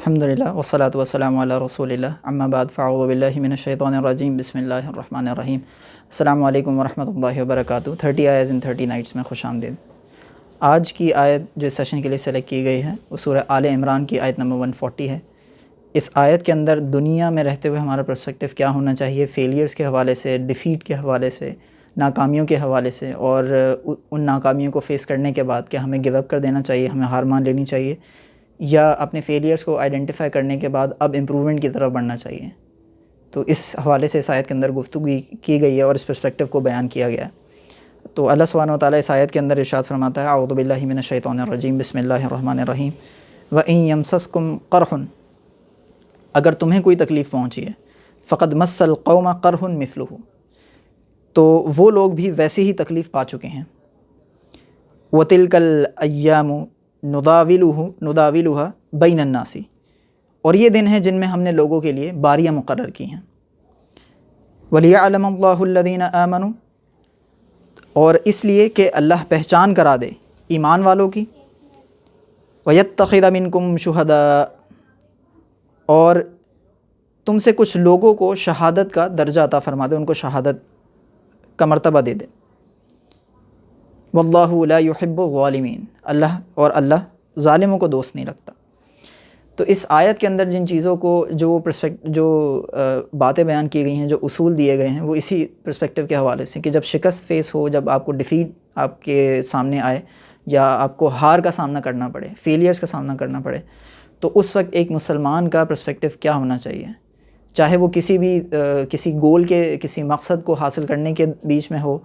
الحمدللہ والصلاۃ والسلام علی رسول اللہ اما بعد فاعوذ باللہ من الشیطان الرجیم بسم اللہ الرحمن الرحیم السلام علیکم ورحمۃ اللہ وبرکاتہ 30 آیز ان 30 نائٹس میں خوش آمدید۔ آج کی آیت جو اس سیشن کے لیے سلیکٹ کی گئی ہے وہ سورہ آل عمران کی آیت نمبر 140 ہے۔ اس آیت کے اندر دنیا میں رہتے ہوئے ہمارا پرسپیکٹیو کیا ہونا چاہیے، فیلئرز کے حوالے سے، ڈیفیٹ کے حوالے سے، ناکامیوں کے حوالے سے، اور ان ناکامیوں کو فیس کرنے کے بعد کیا ہمیں گیو اپ کر دینا چاہیے، ہمیں ہار مان لینی چاہیے، یا اپنے فیلئرز کو آئیڈینٹیفائی کرنے کے بعد اب امپرومنٹ کی طرف بڑھنا چاہیے۔ تو اس حوالے سے اس آیت کے اندر گفتگو کی گئی ہے اور اس پرسپیکٹیو کو بیان کیا گیا ہے۔ تو اللہ سبحانہ و تعالیٰ اس آیت کے اندر ارشاد فرماتا ہے اعوذ باللہ من الشیطان الرجیم بسم اللہ الرحمن الرحیم وَإِن يَمْسَسْكُمْ قَرْحٌ، اگر تمہیں کوئی تکلیف پہنچی ہے، فقد مس القوم قرح مثلہ، تو وہ لوگ بھی ویسی ہی تکلیف پا چکے ہیں۔ وَتِلْكَ الْأَيَّامُ نداولها بین الناس، اور یہ دن ہیں جن میں ہم نے لوگوں کے لیے باریاں مقرر کی ہیں۔ وَلِيَعْلَمَ اللَّهُ الَّذِينَ آمَنُوا، اور اس لیے کہ اللہ پہچان کرا دے ایمان والوں کی، وَيَتَّخِذَ مِنْكُمْ شُهَدَاءَ، اور تم سے کچھ لوگوں کو شہادت کا درجہ عطا فرما دے، ان کو شہادت کا مرتبہ دے دے۔ وَاللَّهُ لَا يُحِبُّ الظَّالِمِينَ، اللہ ظالموں کو دوست نہیں رکھتا۔ تو اس آیت کے اندر جن چیزوں کو جو باتیں بیان کی گئی ہیں، جو اصول دیے گئے ہیں، وہ اسی پرسپیکٹیو کے حوالے سے کہ جب شکست فیس ہو، جب آپ کو ڈیفیٹ آپ کے سامنے آئے، یا آپ کو ہار کا سامنا کرنا پڑے، فیلئرز کا سامنا کرنا پڑے، تو اس وقت ایک مسلمان کا پرسپیکٹیو کیا ہونا چاہیے، چاہے وہ کسی گول کے، کسی مقصد کو حاصل کرنے کے بیچ میں ہو،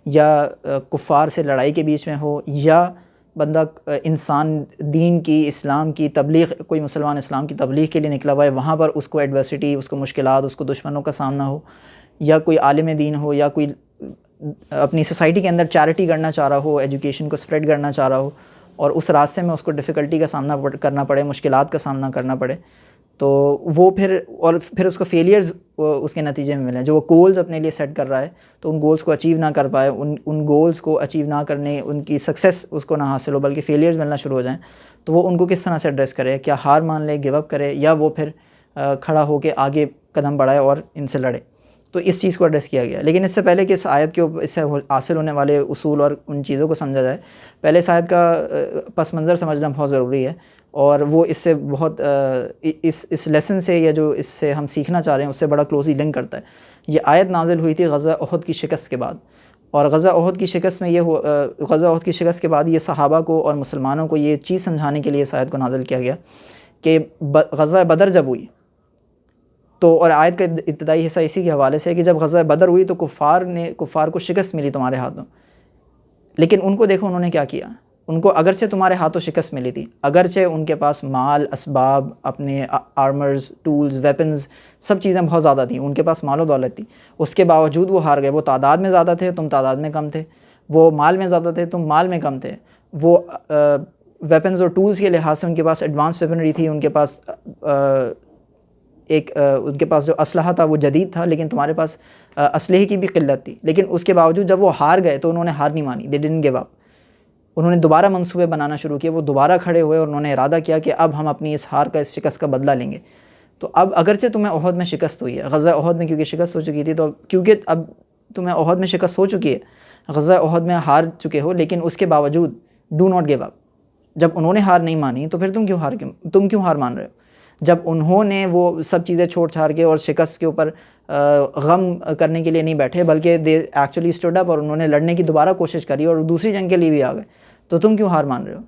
یا کفار سے لڑائی کے بیچ میں ہو، یا بندہ انسان دین کی، اسلام کی تبلیغ، کوئی مسلمان اسلام کی تبلیغ کے لیے نکلا ہوا ہے، وہاں پر اس کو ایڈورسٹی، اس کو مشکلات، اس کو دشمنوں کا سامنا ہو، یا کوئی عالم دین ہو، یا کوئی اپنی سوسائٹی کے اندر چیریٹی کرنا چاہ رہا ہو، ایجوکیشن کو اسپریڈ کرنا چاہ رہا ہو، اور اس راستے میں اس کو ڈیفیکلٹی کا سامنا کرنا پڑے، مشکلات کا سامنا کرنا پڑے، تو وہ پھر اس کو فیلئرز اس کے نتیجے میں ملیں، جو وہ گولز اپنے لیے سیٹ کر رہا ہے تو ان گولز کو اچیو نہ کر پائے، ان گولز کو اچیو نہ کرنے، ان کی سکسیس اس کو نہ حاصل ہو، بلکہ فیلئرز ملنا شروع ہو جائیں، تو وہ ان کو کس طرح سے ایڈریس کرے، کیا ہار مان لے، گیو اپ کرے، یا وہ پھر کھڑا ہو کے آگے قدم بڑھائے اور ان سے لڑے۔ تو اس چیز کو ایڈریس کیا گیا۔ لیکن اس سے پہلے کہ اس آیت کے اس سے حاصل ہونے والے اصول اور ان چیزوں کو سمجھا جائے، پہلے اس آیت کا پس منظر سمجھنا بہت ضروری ہے، اور وہ اس سے بہت اس لیسن سے، یا جو اس سے ہم سیکھنا چاہ رہے ہیں، اس سے بڑا کلوزلی لنک کرتا ہے۔ یہ آیت نازل ہوئی تھی غزوہ احد کی شکست کے بعد، اور غزوہ احد کی شکست میں غزوہ احد کی شکست کے بعد یہ صحابہ کو اور مسلمانوں کو یہ چیز سمجھانے کے لیے اس آیت کو نازل کیا گیا کہ غزوہ بدر جب ہوئی تو، اور آیت کا ابتدائی حصہ اسی کے حوالے سے ہے کہ جب غزوہ بدر ہوئی تو کفار کو شکست ملی تمہارے ہاتھوں، لیکن ان کو دیکھو انہوں نے کیا کیا۔ ان کو اگرچہ تمہارے ہاتھوں شکست ملی تھی، اگرچہ ان کے پاس مال، اسباب، اپنے آرمرز، ٹولز، ویپنز، سب چیزیں بہت زیادہ تھیں، ان کے پاس مال و دولت تھی، اس کے باوجود وہ ہار گئے۔ وہ تعداد میں زیادہ تھے، تم تعداد میں کم تھے، وہ مال میں زیادہ تھے، تم مال میں کم تھے، وہ ویپنز اور ٹولز کے لحاظ سے ان کے پاس ایڈوانس ویپنری تھی، ان کے پاس ان کے پاس جو اسلحہ تھا وہ جدید تھا، لیکن تمہارے پاس اسلحے کی بھی قلت تھی۔ لیکن اس کے باوجود جب وہ ہار گئے تو انہوں نے ہار نہیں مانی، they didn't give up، انہوں نے دوبارہ منصوبے بنانا شروع کیے، وہ دوبارہ کھڑے ہوئے اور انہوں نے ارادہ کیا کہ اب ہم اپنی اس ہار کا، اس شکست کا بدلہ لیں گے۔ تو اب اگرچہ تمہیں احد میں شکست ہوئی ہے، غزوہ احد میں کیونکہ شکست ہو چکی تھی، تو کیونکہ اب تمہیں احد میں شکست ہو چکی ہے، غزوہ احد میں ہار چکے ہو، لیکن اس کے باوجود ڈو ناٹ گیو اپ۔ جب انہوں نے ہار نہیں مانی تو پھر تم کیوں ہار مان رہے ہو؟ جب انہوں نے وہ سب چیزیں چھوڑ چھاڑ کے اور شکست کے اوپر غم کرنے کے لیے نہیں بیٹھے، بلکہ دے ایکچولی اسٹوڈ اپ، اور انہوں نے لڑنے کی دوبارہ کوشش کری اور دوسری جنگ کے لیے بھی آ گئے، تو تم کیوں ہار مان رہے ہو؟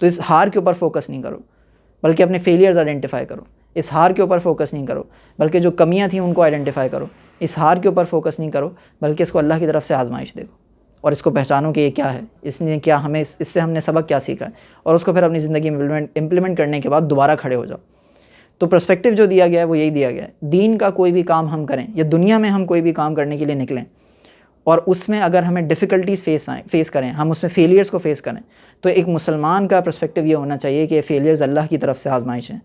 تو اس ہار کے اوپر فوکس نہیں کرو، بلکہ اپنے فیلئرز آئیڈینٹیفائی کرو۔ اس ہار کے اوپر فوکس نہیں کرو، بلکہ جو کمیاں تھیں ان کو آئیڈینٹیفائی کرو۔ اس ہار کے اوپر فوکس نہیں کرو، بلکہ اس کو اللہ کی طرف سے آزمائش دیکھو، اور اس کو پہچانو کہ یہ کیا ہے، اس نے کیا ہمیں، اس سے ہم نے سبق کیا سیکھا ہے، اور اس کو پھر اپنی زندگی میں امپلیمنٹ کرنے کے بعد دوبارہ کھڑے ہو جاؤ۔ تو پرسپیکٹیو جو دیا گیا ہے وہ یہی دیا گیا ہے، دین کا کوئی بھی کام ہم کریں، یا دنیا میں ہم کوئی بھی کام کرنے کے لیے نکلیں، اور اس میں اگر ہمیں ڈیفیکلٹیز فیس کریں، ہم اس میں فیلئرز کو فیس کریں، تو ایک مسلمان کا پرسپیکٹیو یہ ہونا چاہیے کہ فیلئرز اللہ کی طرف سے آزمائش ہیں۔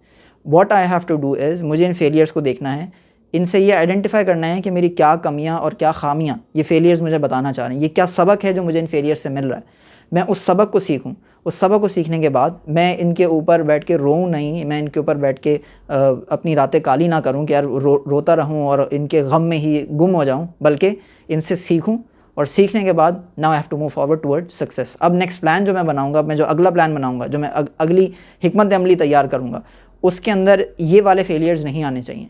What I have to do is, مجھے ان فیلئرز کو دیکھنا ہے، ان سے یہ آئیڈینٹیفائی کرنا ہے کہ میری کیا کمیاں اور کیا خامیاں یہ فیلئرز مجھے بتانا چاہ رہے ہیں، یہ کیا سبق ہے جو مجھے ان فیلئرز سے مل رہا ہے۔ میں اس سبق کو سیکھوں. اس سبق کو سیکھنے کے بعد میں ان کے اوپر بیٹھ کے روؤں نہیں, میں ان کے اوپر بیٹھ کے اپنی راتیں کالی نہ کروں کہ یار روتا رہوں اور ان کے غم میں ہی گم ہو جاؤں, بلکہ ان سے سیکھوں, اور سیکھنے کے بعد now I have to move forward toward success. اب نیکسٹ پلان جو میں بناؤں گا, میں جو اگلا پلان بناؤں گا, جو میں اگلی حکمت عملی تیار کروں گا, اس کے اندر یہ والے فیلیئرز نہیں آنے چاہیے.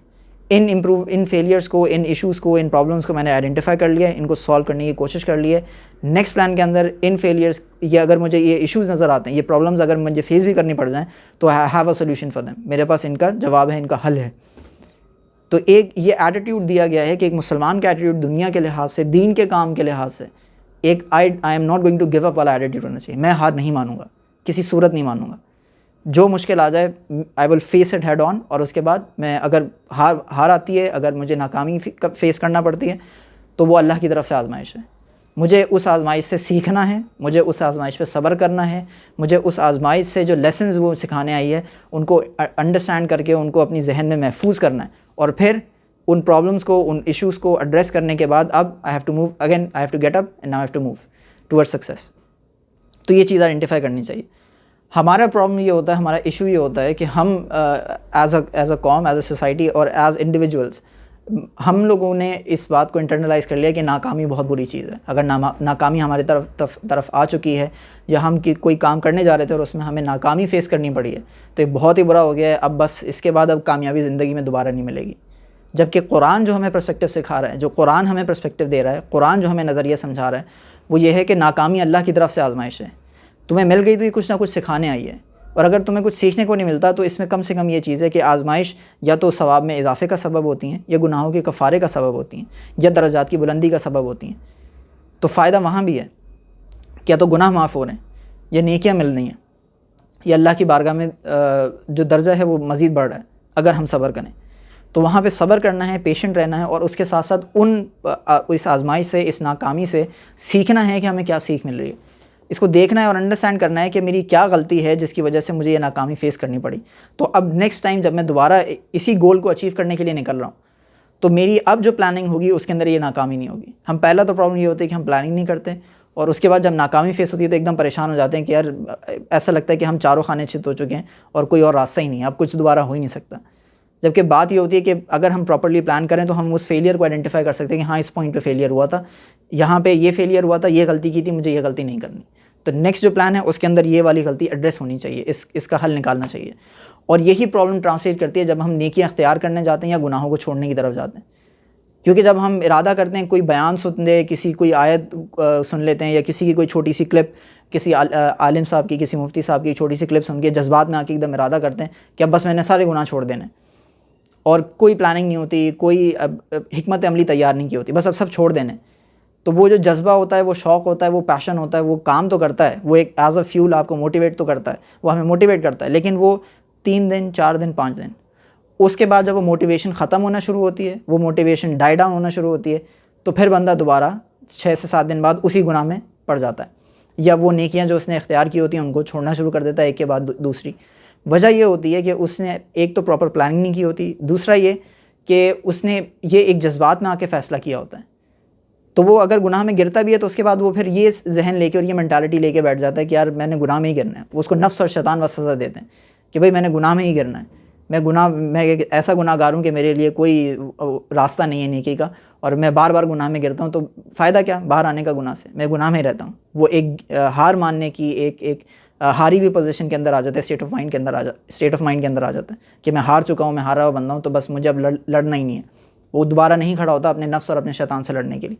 ان فیلیئرس کو, ان ایشوز کو, ان پرابلمس کو میں نے آئیڈینٹیفائی کر لیا ہے, ان کو سالو کرنے کی کوشش کر لی ہے. نیکسٹ پلان کے اندر ان فیلیئرس, یہ اگر مجھے یہ ایشوز نظر آتے ہیں, یہ پرابلمس اگر مجھے فیس بھی کرنی پڑ جائیں, تو I have a solution for them, میرے پاس ان کا جواب ہے, ان کا حل ہے. تو ایک یہ ایٹیٹیوڈ دیا گیا ہے کہ ایک مسلمان کا ایٹیٹیوڈ دنیا کے لحاظ سے, دین کے کام کے لحاظ سے, ایک I am not going to give up والا ایٹیٹیوڈ ہونا چاہیے. میں ہار نہیں مانوں گا, کسی صورت نہیں مانوں گا. جو مشکل آ جائے آئی ول فیس اٹ ہیڈ آن, اور اس کے بعد میں اگر ہار آتی ہے, اگر مجھے ناکامی فیس کرنا پڑتی ہے, تو وہ اللہ کی طرف سے آزمائش ہے. مجھے اس آزمائش سے سیکھنا ہے, مجھے اس آزمائش پہ صبر کرنا ہے, مجھے اس آزمائش سے جو لیسنز وہ سکھانے آئی ہے ان کو انڈرسٹینڈ کر کے ان کو اپنی ذہن میں محفوظ کرنا ہے, اور پھر ان پرابلمس کو, ان ایشوز کو ایڈریس کرنے کے بعد اب I have to move again, I have to get up and now I have to move toward success. تو یہ چیز آئیڈینٹیفائی کرنی چاہیے. ہمارا پرابلم یہ ہوتا ہے, ہمارا ایشو یہ ہوتا ہے کہ ہم ایز اے قوم, ایز اے سوسائٹی اور ایز انڈیویجولس, ہم لوگوں نے اس بات کو انٹرنلائز کر لیا کہ ناکامی بہت بری چیز ہے. اگر ناکامی ہماری طرف آ چکی ہے, یا ہم کوئی کام کرنے جا رہے تھے اور اس میں ہمیں ناکامی فیس کرنی پڑی ہے, تو یہ بہت ہی برا ہو گیا ہے, اب بس اس کے بعد اب کامیابی زندگی میں دوبارہ نہیں ملے گی. جبکہ قرآن جو ہمیں پرسپیکٹیو سکھا رہا ہے, جو قرآن ہمیں پرسپیکٹیو دے رہا ہے, قرآن جو ہمیں نظریہ سمجھا رہا ہے, وہ یہ ہے کہ ناکامی اللہ کی طرف سے آزمائش ہے. تمہیں مل گئی تو یہ کچھ نہ کچھ سکھانے آئی ہے, اور اگر تمہیں کچھ سیکھنے کو نہیں ملتا تو اس میں کم سے کم یہ چیز ہے کہ آزمائش یا تو ثواب میں اضافے کا سبب ہوتی ہیں, یا گناہوں کے کفارے کا سبب ہوتی ہیں, یا درجات کی بلندی کا سبب ہوتی ہیں. تو فائدہ وہاں بھی ہے, کیا تو گناہ معاف ہو رہے ہیں, یا نیکیاں مل رہی ہیں, یا اللہ کی بارگاہ میں جو درجہ ہے وہ مزید بڑھ رہا ہے اگر ہم صبر کریں. تو وہاں پہ صبر کرنا ہے, پیشنٹ رہنا ہے, اور اس کے ساتھ ساتھ اس آزمائش سے, اس ناکامی سے سیکھنا ہے کہ ہمیں کیا سیکھ مل رہی ہے. اس کو دیکھنا ہے اور انڈرسٹینڈ کرنا ہے کہ میری کیا غلطی ہے جس کی وجہ سے مجھے یہ ناکامی فیس کرنی پڑی. تو اب نیکسٹ ٹائم جب میں دوبارہ اسی گول کو اچیو کرنے کے لیے نکل رہا ہوں, تو میری اب جو پلاننگ ہوگی اس کے اندر یہ ناکامی نہیں ہوگی. ہم پہلا تو پرابلم یہ ہوتی ہے کہ ہم پلاننگ نہیں کرتے, اور اس کے بعد جب ناکامی فیس ہوتی ہے تو ایک دم پریشان ہو جاتے ہیں کہ یار ایسا لگتا ہے کہ ہم چاروں خانے چت ہو چکے ہیں اور کوئی اور راستہ ہی نہیں ہے, اب کچھ دوبارہ ہو ہی نہیں سکتا. جبکہ بات یہ ہوتی ہے کہ اگر ہم پراپرلی پلان کریں تو ہم اس فیلئر کو آئیڈینٹیفائی کر سکتے ہیں کہ ہاں اس پوائنٹ پہ فیلئر ہوا تھا, یہاں پہ یہ فیلئر ہوا تھا, یہ غلطی کی تھی, مجھے یہ غلطی نہیں کرنی. تو نیکسٹ جو پلان ہے اس کے اندر یہ والی غلطی ایڈریس ہونی چاہیے, اس کا حل نکالنا چاہیے. اور یہی پرابلم ٹرانسلیٹ کرتی ہے جب ہم نیکیاں اختیار کرنے جاتے ہیں یا گناہوں کو چھوڑنے کی طرف جاتے ہیں. کیونکہ جب ہم ارادہ کرتے ہیں, کوئی بیان سن لے, کوئی آیت سن لیتے ہیں, یا کسی کی کوئی چھوٹی سی کلپ, کسی عالم صاحب کی, کسی مفتی صاحب کی چھوٹی سی کلپ سن کے جذبات میں آ کے ایک دم ارادہ کرتے ہیں کہ اب بس میں نے سارے گناہ چھوڑ دینے, اور کوئی پلاننگ نہیں ہوتی, کوئی حکمت عملی تیار نہیں کی ہوتی, بس اب سب چھوڑ دینے. تو وہ جو جذبہ ہوتا ہے, وہ شوق ہوتا ہے, وہ پیشن ہوتا ہے, وہ کام تو کرتا ہے, وہ ایک ایز اے فیول آپ کو موٹیویٹ تو کرتا ہے, وہ ہمیں موٹیویٹ کرتا ہے, لیکن وہ 3 دن 4 دن 5 دن, اس کے بعد جب وہ موٹیویشن ختم ہونا شروع ہوتی ہے, وہ موٹیویشن ڈائی ڈاؤن ہونا شروع ہوتی ہے, تو پھر بندہ دوبارہ 6 سے 7 دن بعد اسی گناہ میں پڑ جاتا ہے, یا وہ نیکیاں جو اس نے اختیار کی ہوتی ہیں ان کو چھوڑنا شروع کر دیتا ہے ایک کے بعد دوسری. وجہ یہ ہوتی ہے کہ اس نے ایک تو پراپر پلاننگ نہیں کی ہوتی, دوسرا یہ کہ اس نے یہ ایک جذبات میں آ کے فیصلہ کیا ہوتا ہے. تو وہ اگر گناہ میں گرتا بھی ہے تو اس کے بعد وہ پھر یہ ذہن لے کے اور یہ مینٹالٹی لے کے بیٹھ جاتا ہے کہ یار میں نے گناہ میں ہی گرنا ہے. وہ اس کو نفس اور شیطان وسوسہ دیتے ہیں کہ بھائی میں نے گناہ میں ہی گرنا ہے, میں ایک ایسا گناہ گار ہوں کہ میرے لیے کوئی راستہ نہیں ہے نیکی کا, اور میں بار بار گناہ میں گرتا ہوں, تو فائدہ کیا باہر آنے کا گناہ سے, میں گناہ میں ہی رہتا ہوں. وہ ایک ہار ماننے کی ایک ہاری ہوئی پوزیشن کے اندر آ جاتا ہے, اسٹیٹ آف مائنڈ کے اندر آ جاتا ہے کہ میں ہار چکا ہوں, میں ہارا ہوا بندہ ہوں, تو بس مجھے اب لڑنا ہی نہیں ہے. وہ دوبارہ نہیں کھڑا ہوتا اپنے نفس اور اپنے شیطان سے لڑنے کے لیے.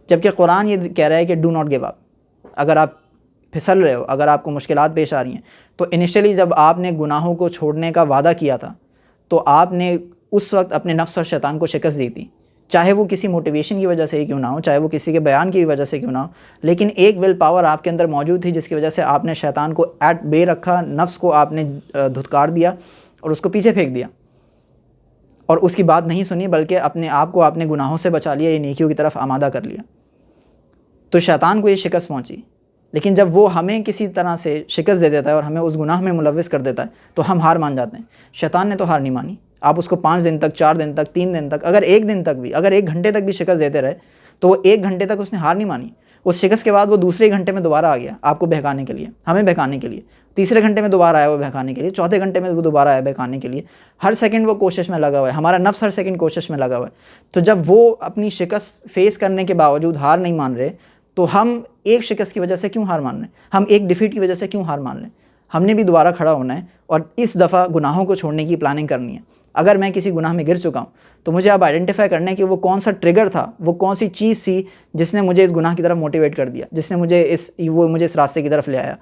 جبکہ قرآن یہ کہہ رہا ہے کہ ڈو ناٹ گیو اپ. اگر آپ پھسل رہے ہو, اگر آپ کو مشکلات پیش آ رہی ہیں, تو انیشلی جب آپ نے گناہوں کو چھوڑنے کا وعدہ کیا تھا تو آپ نے اس وقت اپنے نفس اور شیطان کو شکست دی تھی, چاہے وہ کسی موٹیویشن کی وجہ سے ہی کیوں نہ ہو, چاہے وہ کسی کے بیان کی وجہ سے کیوں نہ ہو, لیکن ایک ول پاور آپ کے اندر موجود تھی جس کی وجہ سے آپ نے شیطان کو ایٹ بے رکھا, نفس کو آپ نے دھتکار دیا اور اس کو پیچھے پھینک دیا, اور اس کی بات نہیں سنی, بلکہ اپنے آپ کو آپ نے گناہوں سے بچا لیا, یہ نیکیوں کی طرف آمادہ کر لیا. تو شیطان کو یہ شکست پہنچی, لیکن جب وہ ہمیں کسی طرح سے شکست دے دیتا ہے اور ہمیں اس گناہ میں ملوث کر دیتا ہے تو ہم ہار مان جاتے ہیں. شیطان نے تو ہار نہیں مانی, آپ اس کو 5 دن تک, 4 دن تک, 3 دن تک, اگر 1 دن تک بھی, اگر 1 گھنٹے تک بھی شکست دیتے رہے, تو وہ 1 گھنٹے تک اس نے ہار نہیں مانی. اس شکست کے بعد وہ دوسرے گھنٹے میں دوبارہ آ گیا آپ کو بہکانے کے لیے، ہمیں بہکانے کے لیے، تیسرے گھنٹے میں دوبارہ آیا وہ بہکانے کے لیے، چوتھے گھنٹے میں وہ دوبارہ آیا بہکانے کے لیے، ہر سیکنڈ وہ کوشش میں لگا ہوا ہے، ہمارا نفس ہر سیکنڈ کوشش میں لگا ہوا ہے۔ تو جب وہ اپنی شکست فیس کرنے کے باوجود ہار نہیں مان رہے، تو ہم ایک شکست کی وجہ سے کیوں ہار مان رہے ہیں؟ ہم ایک ڈیفیٹ کی وجہ سے کیوں ہار مان رہے ہیں؟ ہم نے بھی دوبارہ کھڑا ہونا ہے اور اس دفعہ گناہوں کو چھوڑنے کی پلاننگ کرنی ہے۔ اگر میں کسی گناہ میں گر چکا ہوں تو مجھے اب آئیڈینٹیفائی کرنا ہے کہ وہ کون سا ٹریگر تھا، وہ کون سی چیز تھی جس نے مجھے اس گناہ کی طرف موٹیویٹ کر دیا، جس نے مجھے اس راستے کی طرف لے آیا۔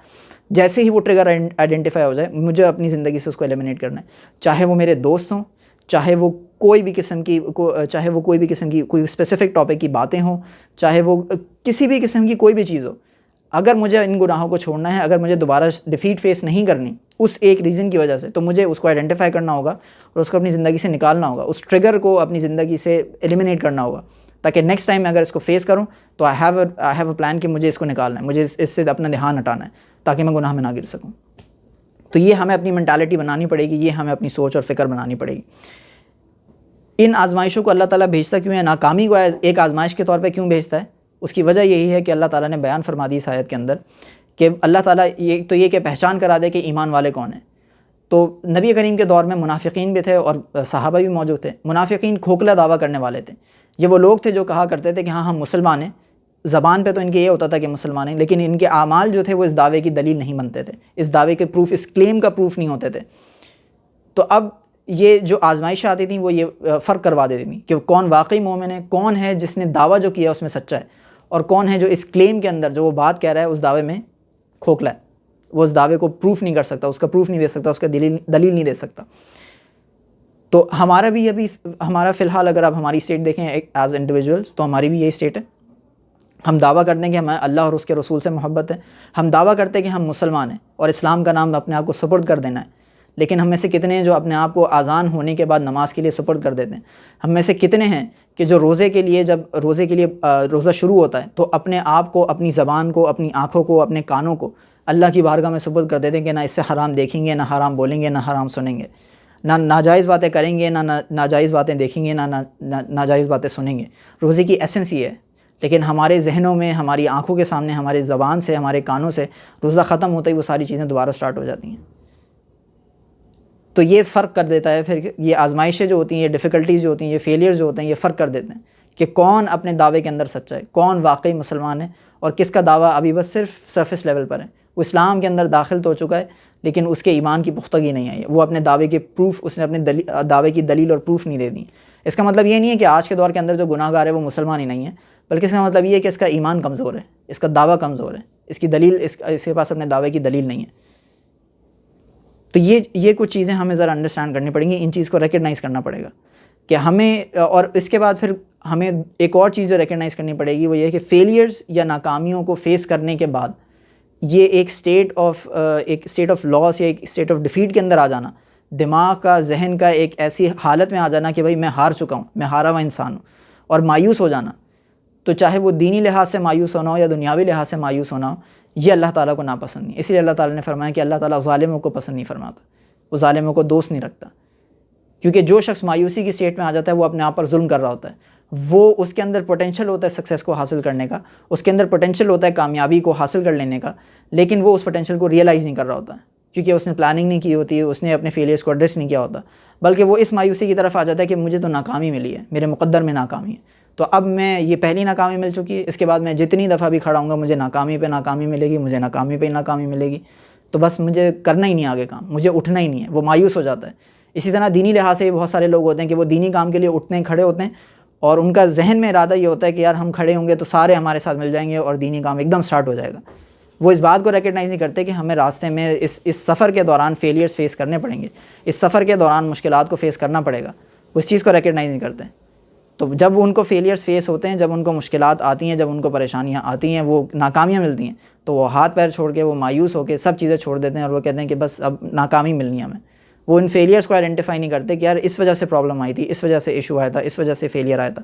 جیسے ہی وہ ٹریگر آئیڈینٹیفائی ہو جائے، مجھے اپنی زندگی سے اس کو ایلیمنیٹ کرنا ہے، چاہے وہ میرے دوست ہوں، چاہے وہ کوئی بھی قسم کی کوئی اسپیسیفک ٹاپک کی باتیں ہوں، چاہے وہ کسی بھی قسم کی کوئی بھی چیز ہو۔ اگر مجھے ان گناہوں کو چھوڑنا ہے، اگر مجھے دوبارہ ڈیفیٹ فیس نہیں کرنی اس ایک ریزن کی وجہ سے، تو مجھے اس کو آئیڈینٹیفائی کرنا ہوگا اور اس کو اپنی زندگی سے نکالنا ہوگا، اس ٹریگر کو اپنی زندگی سے ایلیمنیٹ کرنا ہوگا، تاکہ نیکسٹ ٹائم میں اگر اس کو فیس کروں تو آئی ہیو اے پلان کہ مجھے اس کو نکالنا ہے، مجھے اس سے اپنا دھیان ہٹانا ہے تاکہ میں گناہ میں نہ گر سکوں۔ تو یہ ہمیں اپنی مینٹالٹی بنانی پڑے گی، یہ ہمیں اپنی سوچ اور فکر بنانی پڑے گی۔ ان آزمائشوں کو اللہ تعالیٰ بھیجتا کیوں ہے؟ ناکامی کو ایک آزمائش کے طور پہ کیوں بھیجتا ہے؟ اس کی وجہ یہی ہے کہ اللہ تعالیٰ نے بیان فرما دی اس آیت کے اندر کہ اللہ تعالیٰ یہ کہ پہچان کرا دے کہ ایمان والے کون ہیں۔ تو نبی کریم کے دور میں منافقین بھی تھے اور صحابہ بھی موجود تھے۔ منافقین کھوکھلا دعویٰ کرنے والے تھے، یہ وہ لوگ تھے جو کہا کرتے تھے کہ ہاں ہم مسلمان ہیں، زبان پہ تو ان کے یہ ہوتا تھا کہ مسلمان ہیں، لیکن ان کے اعمال جو تھے وہ اس دعوے کی دلیل نہیں بنتے تھے، اس دعوے کے پروف، اس کلیم کا پروف نہیں ہوتے تھے۔ تو اب یہ جو آزمائشیں آتی تھیں وہ یہ فرق کروا دیتی تھیں کہ کون واقعی مومن ہے، کون ہے جس نے دعویٰ جو کیا اس میں سچا ہے، اور کون ہے جو اس کلیم کے اندر جو وہ بات کہہ رہا ہے اس دعوے میں کھوکھلا ہے، وہ اس دعوے کو پروف نہیں کر سکتا، اس کا پروف نہیں دے سکتا، اس کا دلیل نہیں دے سکتا۔ تو ہمارا بھی ہمارا فی الحال اگر آپ ہماری اسٹیٹ دیکھیں ایز انڈیویجولس، تو ہماری بھی یہی اسٹیٹ ہے۔ ہم دعویٰ کرتے ہیں کہ ہمیں اللہ اور اس کے رسول سے محبت ہے، ہم دعویٰ کرتے ہیں کہ ہم مسلمان ہیں اور اسلام کا نام اپنے آپ کو سپرد کر دینا ہے، لیکن ہم میں سے کتنے ہیں جو اپنے آپ کو اذان ہونے کے بعد نماز کے لیے سپرد کر دیتے ہیں؟ ہم میں سے کتنے ہیں کہ جو روزے کے لیے روزہ شروع ہوتا ہے تو اپنے آپ کو، اپنی زبان کو، اپنی آنکھوں کو، اپنے کانوں کو اللہ کی بارگاہ میں سپرد کر دیتے ہیں کہ نہ اس سے حرام دیکھیں گے، نہ حرام بولیں گے، نہ حرام سنیں گے، نہ ناجائز باتیں کریں گے، نہ ناجائز باتیں دیکھیں گے، نہ ناجائز باتیں سنیں گے۔ روزے کی ایسنس یہ ہے، لیکن ہمارے ذہنوں میں، ہماری آنکھوں کے سامنے، ہمارے زبان سے، ہمارے کانوں سے روزہ ختم ہوتا ہی وہ ساری چیزیں دوبارہ سٹارٹ ہو جاتی ہیں۔ تو یہ فرق کر دیتا ہے پھر یہ آزمائشیں جو ہوتی ہیں، یہ ڈیفیکلٹیز جو ہوتی ہیں، یہ فیلیئرز جو ہوتے ہیں، یہ فرق کر دیتے ہیں کہ کون اپنے دعوے کے اندر سچا ہے، کون واقعی مسلمان ہے، اور کس کا دعویٰ ابھی بس صرف سرفیس لیول پر ہے۔ وہ اسلام کے اندر داخل تو ہو چکا ہے لیکن اس کے ایمان کی پختگی نہیں آئی ہے، وہ اپنے دعوے کے پروف، اس نے اپنے دعوے کی دلیل اور پروف نہیں دے دی۔ اس کا مطلب یہ نہیں ہے کہ آج کے دور کے اندر جو گناہ گار ہے وہ مسلمان ہی نہیں ہے، بلکہ اس کا مطلب یہ ہے کہ اس کا ایمان کمزور ہے، اس کا دعویٰ کمزور ہے، اس کی دلیل، اس کے پاس اپنے دعوے کی دلیل نہیں ہے۔ تو یہ کچھ چیزیں ہمیں ذرا انڈرسٹینڈ کرنی پڑیں گی، ان چیز کو ریکگنائز کرنا پڑے گا کہ ہمیں، اور اس کے بعد پھر ہمیں ایک اور چیز جو ریکگنائز کرنی پڑے گی وہ یہ ہے کہ فیلیئرز یا ناکامیوں کو فیس کرنے کے بعد یہ ایک اسٹیٹ آف لاس یا ایک اسٹیٹ آف ڈیفیٹ کے اندر آ جانا، دماغ کا، ذہن کا ایک ایسی حالت میں آ جانا کہ بھائی میں ہار چکا ہوں، میں ہارا ہوا انسان ہوں، اور مایوس ہو جانا۔ تو چاہے وہ دینی لحاظ سے مایوس ہونا ہو یا دنیاوی لحاظ سے مایوس ہونا ہو، یہ اللہ تعالیٰ کو ناپسند نہیں۔ اس لیے اللہ تعالیٰ نے فرمایا کہ اللہ تعالیٰ ظالموں کو پسند نہیں فرماتا، وہ ظالموں کو دوست نہیں رکھتا، کیونکہ جو شخص مایوسی کی اسٹیٹ میں آ جاتا ہے وہ اپنے آپ پر ظلم کر رہا ہوتا ہے۔ وہ اس کے اندر پوٹینشیل ہوتا ہے سکسیس کو حاصل کرنے کا، اس کے اندر پوٹینشیل ہوتا ہے کامیابی کو حاصل کر لینے کا، لیکن وہ اس پوٹینشیل کو ریئلائز نہیں کر رہا ہوتا ہے، کیونکہ اس نے پلاننگ نہیں کی ہوتی ہے، اس نے اپنے فیلیئرز کو ایڈریس نہیں کیا ہوتا، بلکہ وہ اس مایوسی کی طرف آ جاتا ہے کہ مجھے تو ناکامی ملی ہے، میرے مقدر میں ناکامی ہے، تو اب میں یہ پہلی ناکامی مل چکی ہے، اس کے بعد میں جتنی دفعہ بھی کھڑا ہوں گا مجھے ناکامی پہ ناکامی ملے گی، مجھے ناکامی پہ ناکامی ملے گی، تو بس مجھے کرنا ہی نہیں آگے کام، مجھے اٹھنا ہی نہیں ہے، وہ مایوس ہو جاتا ہے۔ اسی طرح دینی لحاظ سے بہت سارے لوگ ہوتے ہیں کہ وہ دینی کام کے لیے اٹھتے ہیں، کھڑے ہوتے ہیں، اور ان کا ذہن میں ارادہ یہ ہوتا ہے کہ یار ہم کھڑے ہوں گے تو سارے ہمارے ساتھ مل جائیں گے اور دینی کام ایک دم سٹارٹ ہو جائے گا۔ وہ اس بات کو ریکگنائز نہیں کرتے کہ ہمیں راستے میں اس سفر کے دوران فیلیئرز فیس کرنے پڑیں گے، اس سفر کے دوران مشکلات کو فیس کرنا پڑے گا، وہ اس چیز کو ریکگنائز نہیں کرتے۔ تو جب ان کو فیلیئرز فیس ہوتے ہیں، جب ان کو مشکلات آتی ہیں، جب ان کو پریشانیاں آتی ہیں، وہ ناکامیاں ملتی ہیں، تو وہ ہاتھ پیر چھوڑ کے، وہ مایوس ہو کے سب چیزیں چھوڑ دیتے ہیں اور وہ کہتے ہیں کہ بس اب ناکامی ملنی ہے ہمیں۔ وہ ان فیلیئرز کو آئیڈینٹیفائی نہیں کرتے کہ یار اس وجہ سے پرابلم آئی تھی، اس وجہ سے ایشو آیا تھا، اس وجہ سے فیلیئر آیا تھا،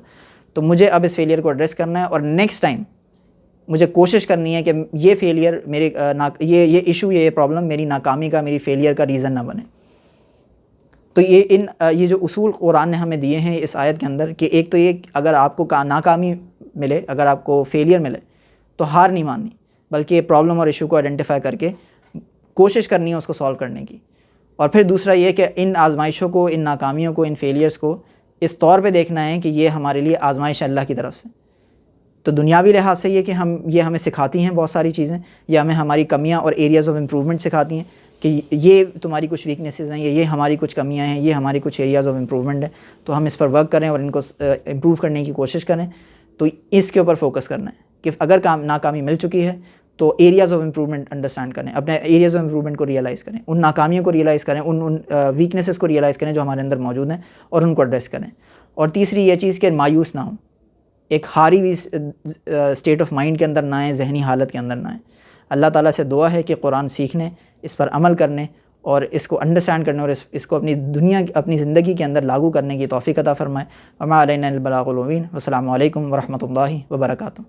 تو مجھے اب اس فیلیئر کو ایڈریس کرنا ہے اور نیکسٹ ٹائم مجھے کوشش کرنی ہے کہ یہ فیلیئر میرے یہ ایشو، یہ پرابلم میری ناکامی کا، میری فیلیئر کا ریزن نہ بنے۔ تو یہ جو اصول قرآن نے ہمیں دیے ہیں اس آیت کے اندر، کہ ایک تو یہ اگر آپ کو ناکامی ملے، اگر آپ کو فیلیئر ملے، تو ہار نہیں ماننی، بلکہ پرابلم اور ایشو کو آئیڈینٹیفائی کر کے کوشش کرنی ہے اس کو سولو کرنے کی۔ اور پھر دوسرا یہ کہ ان آزمائشوں کو، ان ناکامیوں کو، ان فیلیئرز کو اس طور پہ دیکھنا ہے کہ یہ ہمارے لیے آزمائش ہے اللہ کی طرف سے۔ تو دنیاوی لحاظ سے یہ کہ یہ ہمیں سکھاتی ہیں بہت ساری چیزیں، یہ ہمیں ہماری کمیاں اور ایریاز آف امپرومنٹ سکھاتی ہیں کہ یہ تمہاری کچھ ویکنیسز ہیں، یہ ہماری کچھ کمیاں ہیں، یہ ہماری کچھ ایریاز آف امپرومنٹ ہیں، تو ہم اس پر ورک کریں اور ان کو امپروو کرنے کی کوشش کریں۔ تو اس کے اوپر فوکس کرنا ہے کہ اگر ناکامی مل چکی ہے تو ایریاز آف امپرومنٹ انڈرسٹینڈ کریں، اپنے ایریاز آف امپرومنٹ کو ریئلائز کریں، ان ناکامیوں کو ریئلائز کریں، ان ویکنیسز کو ریئلائز کریں جو ہمارے اندر موجود ہیں اور ان کو ایڈریس کریں۔ اور تیسری یہ چیز کہ مایوس نہ ہوں، ایک ہاری ہوئی اسٹیٹ آف مائنڈ کے اندر نہ آئیں، ذہنی حالت کے اندر نہ آئیں۔ اللہ تعالیٰ سے دعا ہے کہ قرآن سیکھنے، اس پر عمل کرنے اور اس کو انڈرسٹینڈ کرنے اور اس کو اپنی زندگی کے اندر لاگو کرنے کی توفیق عطا فرمائے۔ وما علینا البلاغ المبین۔ والسلام علیکم ورحمۃ اللہ وبرکاتہ۔